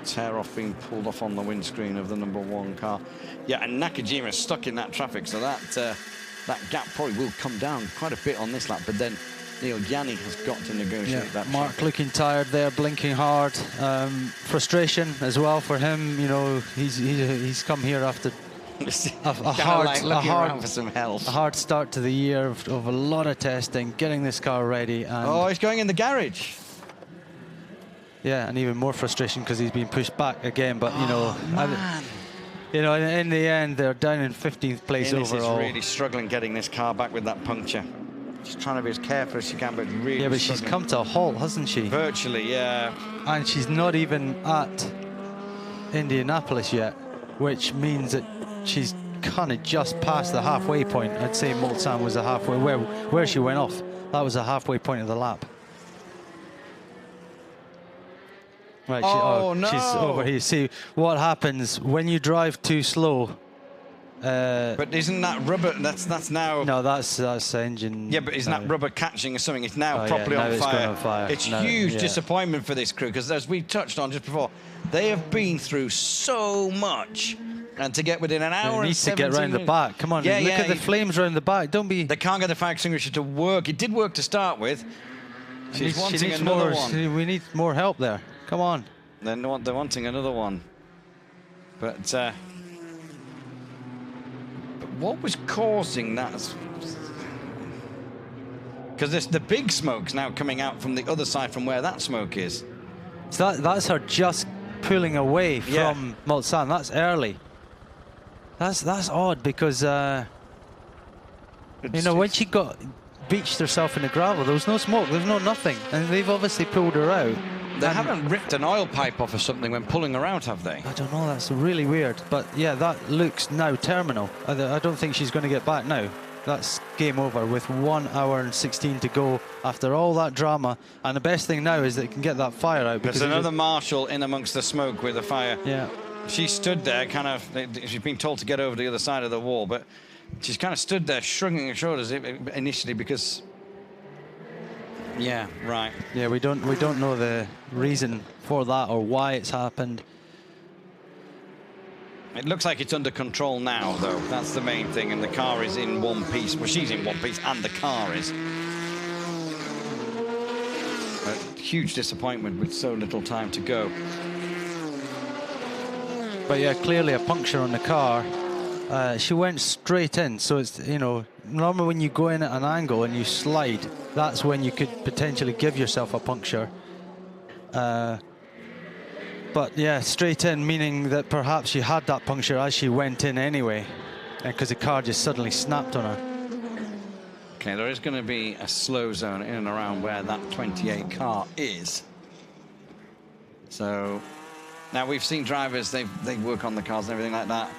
Tear off being pulled off on the windscreen of the number 1 car. Yeah, and Nakajima stuck in that traffic, so that gap probably will come down quite a bit on this lap, but then Neil Gianni has got to negotiate that. Mark traffic. looking tired there, blinking hard. Frustration as well for him. You know, he's come here after a hard for some help. A hard start to the year of a lot of testing, getting this car ready. And oh, he's going in the garage. Yeah, and even more frustration because he's been pushed back again. But you know, man. You know, in the end, they're down in 15th place overall. Is really struggling getting this car back with that puncture. She's trying to be as careful as she can, but really yeah, but struggling. she's come to a halt, hasn't she? Virtually, yeah. And she's not even at Indianapolis yet. which means that she's kind of just past the halfway point. I'd say Mulsanne was the halfway, where she went off. That was the halfway point of the lap. Right, Oh, no. She's over here. See, what happens when you drive too slow? But isn't that rubber? That's now. No, that's engine. Yeah, but isn't that rubber catching or something? It's now properly now on it's fire. going on fire. It's No, huge yeah. disappointment for this crew because, as we touched on just before, they have been through so much, and to get within an hour It needs and to get 17 round the minutes- back. Come on, Yeah, look yeah, at the flames round the back. Don't be. They can't get the fire extinguisher to work. It did work to start with. She's wanting she needs another more, one. We need more help there. Come on. They're wanting another one. But what was causing that? Because the big smoke's now coming out from the other side from where that smoke is. So that's her just pulling away Yeah. from Mulsanne. That's early. That's odd because you know when she got beached herself in the gravel, there was no smoke, there was no nothing, and they've obviously pulled her out. They haven't ripped an oil pipe off or something when pulling her out, have they? I don't know. That's really weird. But yeah, that looks now terminal. I don't think she's going to get back now. That's game over with 1 hour and 16 to go after all that drama. And the best thing now is that it can get that fire out. There's another marshal in amongst the smoke with the fire. Yeah. She stood there kind of, she's been told to get over the other side of the wall, but she's kind of stood there shrugging her shoulders initially because, yeah, right. Yeah, we don't know the reason for that or why it's happened. It looks like it's under control now, though. That's the main thing, and the car is in one piece. Well, she's in one piece, and the car is. A huge disappointment with so little time to go. But yeah, clearly a puncture on the car. She went straight in, so it's, you know, normally when you go in at an angle and you slide, that's when you could potentially give yourself a puncture. But yeah, straight in, meaning that perhaps she had that puncture as she went in anyway, because the car just suddenly snapped on her. Okay, there is going to be a slow zone in and around where that 28 car is. So now we've seen drivers, they work on the cars and everything like that.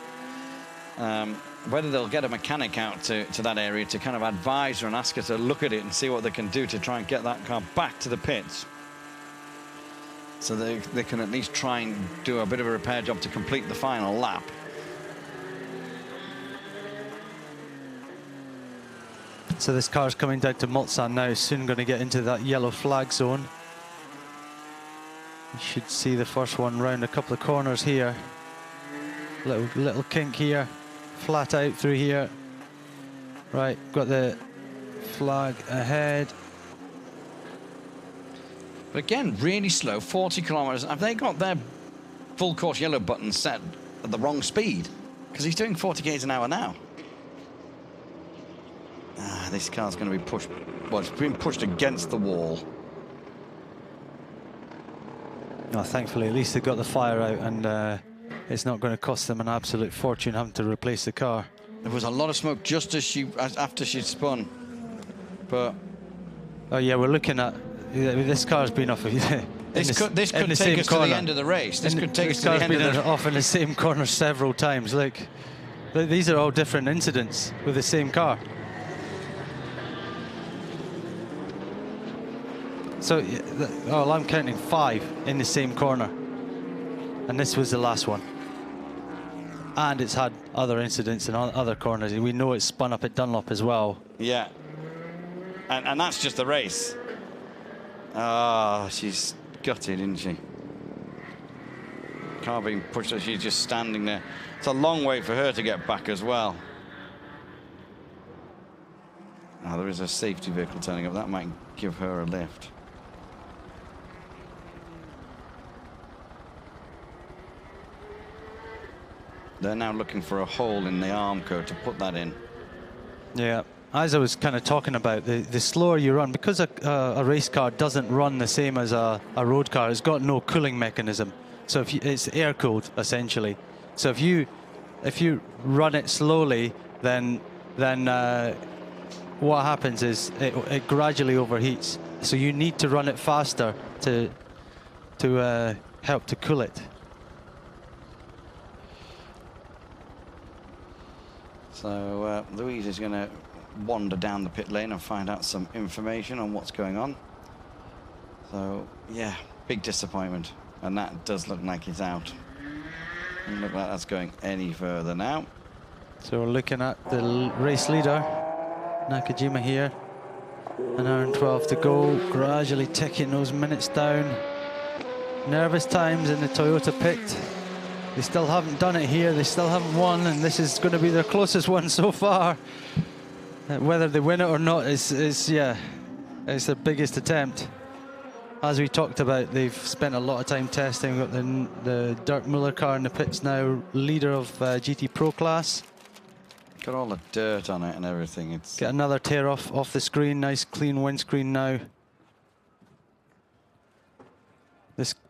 Whether they'll get a mechanic out to that area to kind of advise her and ask her to look at it and see what they can do to try and get that car back to the pits. So they can at least try and do a bit of a repair job to complete the final lap. So this car's coming down to Mulsanne now, soon going to get into that yellow flag zone. You should see the first one round a couple of corners here. Little kink here, flat out through here. Right, got the flag ahead. But again, really slow, 40 kilometers. Have they got their full course yellow button set at the wrong speed? Because he's doing 40 k's an hour now. This car's going to be pushed. Well, it's been pushed against the wall. Oh, thankfully, at least they got the fire out, and it's not going to cost them an absolute fortune having to replace the car. There was a lot of smoke just after she'd spun. But oh yeah, we're looking at this car's been off. this could take us to the end of the race. This could take us to the end of the race. Off in the same corner several times. Look, these are all different incidents with the same car. So, oh, I'm counting 5 in the same corner, and this was the last one. And it's had other incidents in other corners. We know it's spun up at Dunlop as well. Yeah, and that's just the race. Ah, she's gutted, isn't she? Car being pushed, she's just standing there. It's a long way for her to get back as well. Now there is a safety vehicle turning up. That might give her a lift. They're now looking for a hole in the Armco to put that in. Yeah, as I was kind of talking about, the slower you run, because a race car doesn't run the same as a road car, it's got no cooling mechanism. So it's air cooled essentially. So if you run it slowly, then what happens is it gradually overheats. So you need to run it faster to help to cool it. So Louise is going to wander down the pit lane and find out some information on what's going on. So, yeah, big disappointment. And that does look like it's out. Doesn't look like that's going any further now. So we're looking at the race leader, Nakajima here. An hour and 12 to go, gradually ticking those minutes down. Nervous times in the Toyota pit. They still haven't done it here, they still haven't won, and this is going to be their closest one so far. Whether they win it or not is yeah, it's their biggest attempt. As we talked about, they've spent a lot of time testing. We've got the Dirk Muller car in the pits now, leader of GT Pro class. Got all the dirt on it and everything. It's Get another tear off the screen, nice clean windscreen now.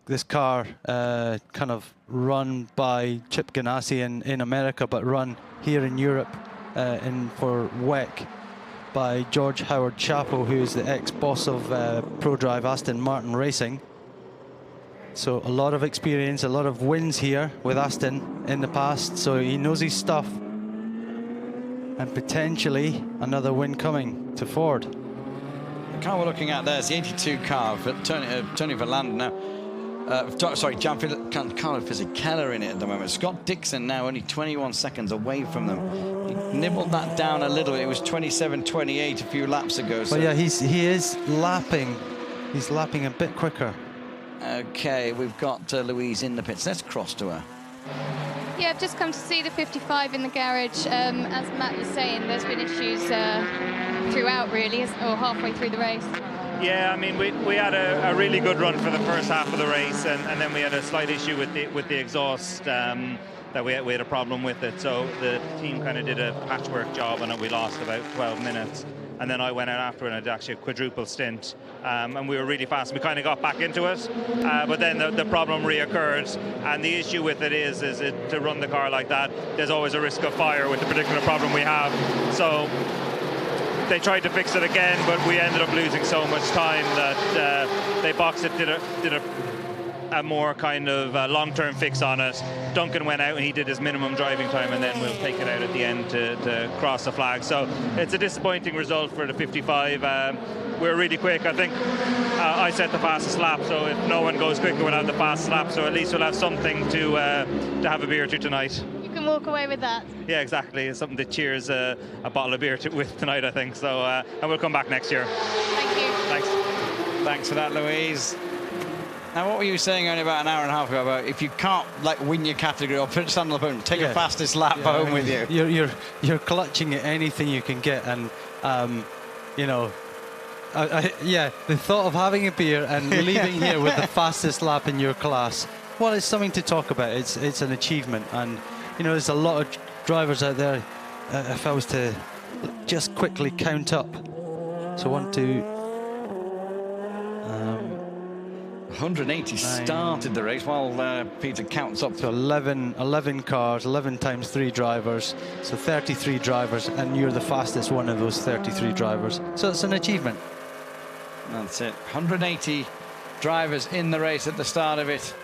This car kind of run by Chip Ganassi in America, but run here in Europe for WEC by George Howard Chapo, who is the ex-boss of ProDrive Aston Martin Racing. So a lot of experience, a lot of wins here with Aston in the past, so he knows his stuff. And potentially another win coming to Ford. the car we're looking at there is the 82 car for Tony Verlander now. Sorry, Giancarlo Fisichella in it at the moment. Scott Dixon now only 21 seconds away from them. He nibbled that down a little bit. It was 27.28 a few laps ago. So. Well, yeah, he is lapping. He's lapping a bit quicker. Okay, we've got Louise in the pits. Let's cross to her. Yeah, I've just come to see the 55 in the garage. As Matt was saying, there's been issues throughout, really, or halfway through the race. Yeah, I mean, we had a really good run for the first half of the race, and then we had a slight issue with the exhaust that we had a problem with it. So the team kind of did a patchwork job on it. We lost about 12 minutes. And then I went out after and I did actually a quadruple stint. And we were really fast. We kind of got back into it. But then the problem reoccurred. And the issue with it is to run the car like that, there's always a risk of fire with the particular problem we have. So they tried to fix it again, but we ended up losing so much time that they boxed it, did a more kind of long-term fix on it. Duncan went out and he did his minimum driving time, and then we'll take it out at the end to cross the flag. So it's a disappointing result for the 55. We're really quick. I think I set the fastest lap, so if no one goes quicker, we'll have the fastest lap. So at least we'll have something to have a beer to tonight. You can walk away with that. Yeah, exactly. It's something to cheers a bottle of beer with tonight, I think. So and we'll come back next year. Thank you. Thanks. Thanks for that, Louise. Now, what were you saying only about an hour and a half ago about if you can't win your category or stand on the podium, take your fastest lap home with you? You're clutching at anything you can get, and you know, yeah, the thought of having a beer and leaving here with the fastest lap in your class, well, it's something to talk about. It's an achievement, and you know, there's a lot of drivers out there. If I was to just quickly count up, so 1, 2. 180 started the race while Peter counts up to 11 cars, 11 times 3 drivers, so 33 drivers, and you're the fastest one of those 33 drivers. So it's an achievement. That's it. 180 drivers in the race at the start of it.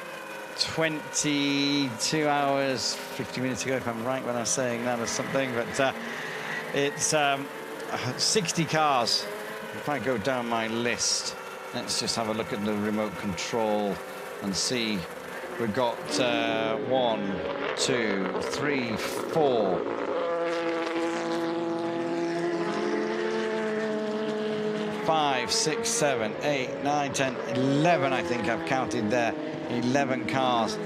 22 hours, 50 minutes ago, if I'm right when I'm saying that or something. But it's 60 cars. If I go down my list, let's just have a look at the remote control and see. We've got 1, 2, 3, 4. 5, 6, 7, 8, 9, 10, 11, I think I've counted there. 11 cars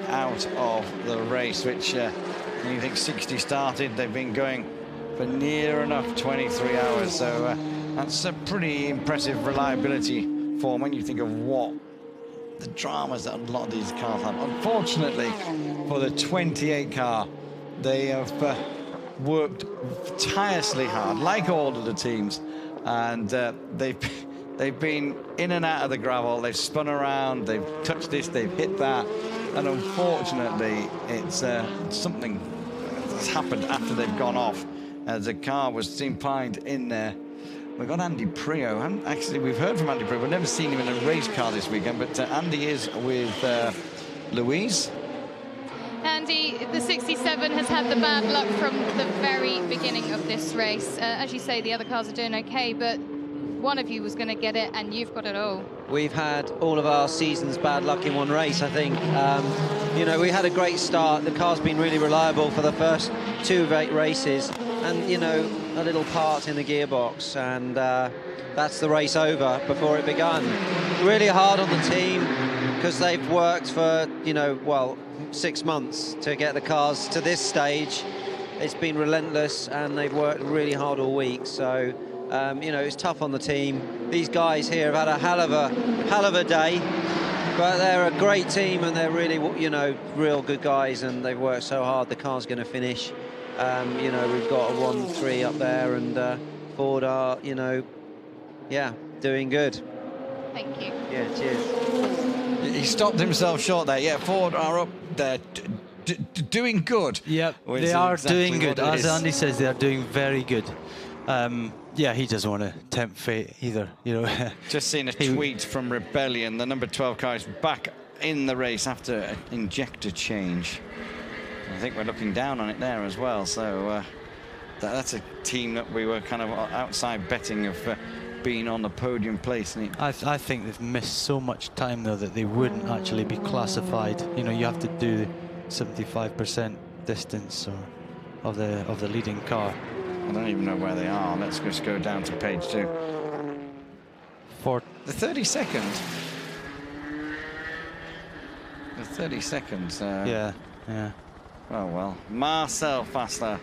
out of the race, which when you think 60 started, they've been going for near enough 23 hours. So that's a pretty impressive reliability form when you think of what the dramas that a lot of these cars have. Unfortunately, for the 28 car, they have worked tirelessly hard, like all of the teams, and they've been in and out of the gravel. They've spun around, they've touched this, they've hit that, and unfortunately, it's something that's happened after they've gone off, as the car was impined in there. We've got Andy Prio. Actually, we've heard from Andy Prio. We've never seen him in a race car this weekend, but Andy is with Louise. Andy, the 67 has had the bad luck from the very beginning of this race. As you say, the other cars are doing okay, but one of you was going to get it, and you've got it all. We've had all of our season's bad luck in one race, I think. You know, we had a great start. The car's been really reliable for the first 2 races, and, you know, a little part in the gearbox, and that's the race over before it began. Really hard on the team, because they've worked for, you know, well, 6 months to get the cars to this stage. It's been relentless, and they've worked really hard all week, so you know, it's tough on the team. These guys here have had a hell of a day, but they're a great team, and they're really, you know, real good guys, and they've worked so hard. The car's going to finish. You know, we've got a 1-3 up there, and Ford are, you know, yeah, doing good. Thank you. Yeah, cheers. He stopped himself short there. Yeah, Ford are up there doing good. Yep, Which they is are exactly doing good. what it As is. Andy says, they are doing very good. Yeah, he doesn't want to tempt fate either, you know. Just seen a tweet from Rebellion. The number 12 car is back in the race after an injector change. I think we're looking down on it there as well. So that's a team that we were kind of outside betting of being on the podium place. And I think they've missed so much time, though, that they wouldn't actually be classified. You know, you have to do 75% distance of the leading car. I don't even know where they are. Let's just go down to page 2. For the 32nd. The 32nd. yeah. Oh, well. Marcel Fassler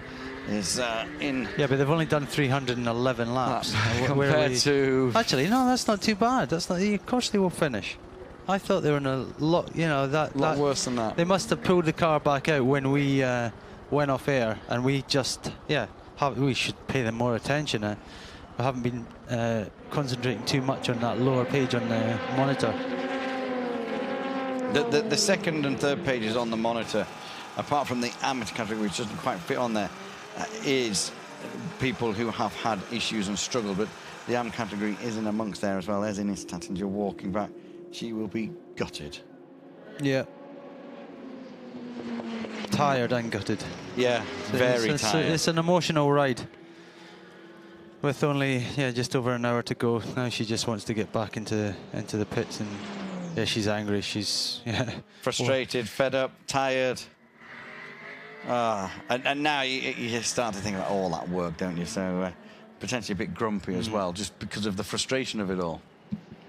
is in. Yeah, but they've only done 311 laps. Compared to. Actually, no, that's not too bad. That's not. Of course, they will finish. I thought they were in a lot. You know, that lot worse than that. They must have pulled the car back out when we went off air, and we just we should pay them more attention. We haven't been concentrating too much on that lower page on the monitor. The second and third pages on the monitor, apart from the amateur category, which doesn't quite fit on there, is people who have had issues and struggled. But the AM category isn't amongst there as well. There's Ines Tattinger walking back. She will be gutted. Yeah. Tired and gutted. Yeah, very tired. It's an emotional ride. With only just over an hour to go, now she just wants to get back into the pits, and yeah, she's angry. She's frustrated, fed up, tired. And now you start to think about all that work, don't you? So potentially a bit grumpy as well, just because of the frustration of it all.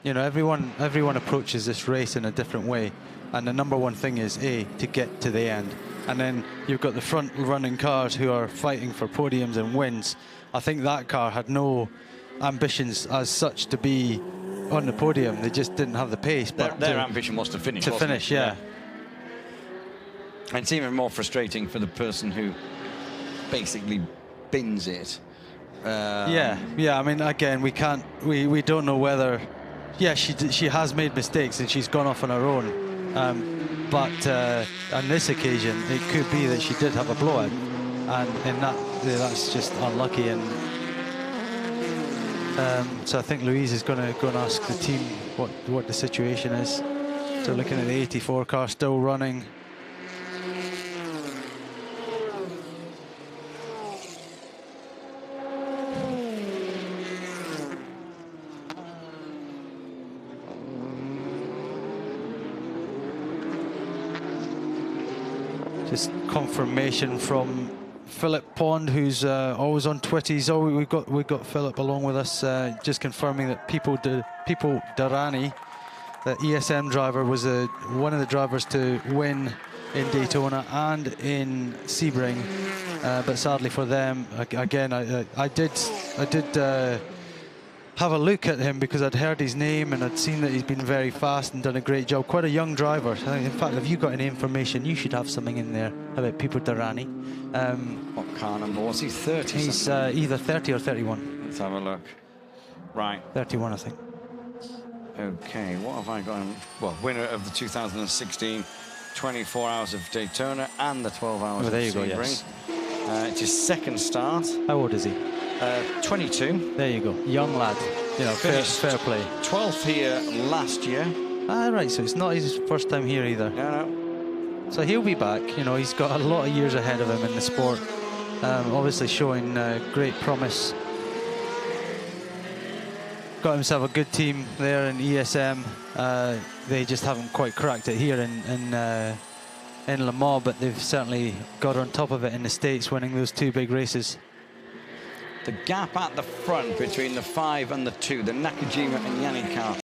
You know, everyone approaches this race in a different way, and the number one thing is to get to the end. And then you've got the front running cars who are fighting for podiums and wins. I think that car had no ambitions as such to be on the podium. They just didn't have the pace. But their ambition was to finish. To finish, yeah. And it's even more frustrating for the person who basically bins it. Yeah. I mean, again, we don't know whether. Yeah, she has made mistakes and she's gone off on her own. But on this occasion, it could be that she did have a blowout, and that's just unlucky. And so I think Louise is going to go and ask the team what the situation is. So looking at the 84 car still running. Just confirmation from Philip Pond, who's always on Twitties. We've got Philip along with us, just confirming that People Durrani, the ESM driver, was one of the drivers to win in Daytona and in Sebring. But sadly for them, again, I did have a look at him because I'd heard his name and I'd seen that he's been very fast and done a great job. Quite a young driver. In fact, if you got any information, you should have something in there about People Durrani. What car number was he? 30? He's either 30 or 31. Let's have a look. Right. 31, I think. Okay, what have I got? Well, winner of the 2016 24 Hours of Daytona and the 12 Hours of Sebring. Yes. It's his second start. How old is he? 22. There you go. Young lad. You know, fair play. 12th here last year. Right, so it's not his first time here either. No. So he'll be back. You know, he's got a lot of years ahead of him in the sport. Obviously showing great promise. Got himself a good team there in ESM. They just haven't quite cracked it here in Le Mans, but they've certainly got on top of it in the States, winning those 2 big races. The gap at the front between the 5 and the 2, the Nakajima and Yannick car,